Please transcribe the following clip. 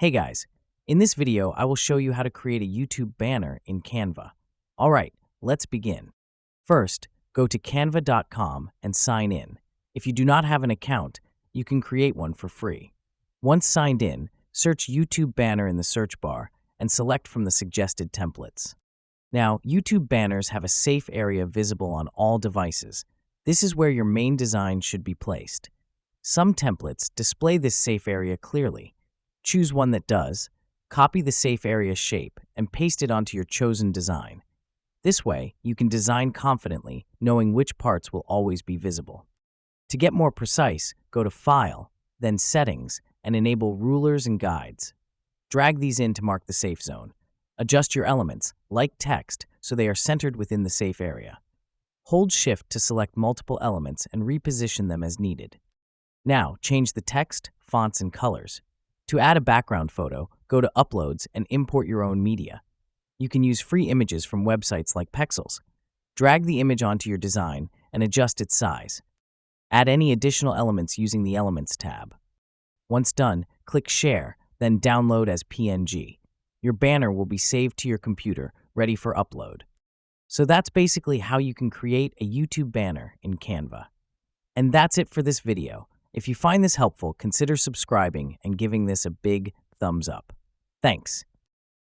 Hey guys, in this video I will show you how to create a YouTube banner in Canva. Alright, let's begin. First, go to canva.com and sign in. If you do not have an account, you can create one for free. Once signed in, search YouTube banner in the search bar and select from the suggested templates. Now, YouTube banners have a safe area visible on all devices. This is where your main design should be placed. Some templates display this safe area clearly. Choose one that does, copy the safe area shape, and paste it onto your chosen design. This way, you can design confidently, knowing which parts will always be visible. To get more precise, go to File, then Settings, and enable Rulers and Guides. Drag these in to mark the safe zone. Adjust your elements, like text, so they are centered within the safe area. Hold Shift to select multiple elements and reposition them as needed. Now, change the text, fonts, and colors. To add a background photo, go to Uploads and import your own media. You can use free images from websites like Pexels. Drag the image onto your design and adjust its size. Add any additional elements using the Elements tab. Once done, click Share, then download as PNG. Your banner will be saved to your computer, ready for upload. So that's basically how you can create a YouTube banner in Canva. And that's it for this video. If you find this helpful, consider subscribing and giving this a big thumbs up. Thanks.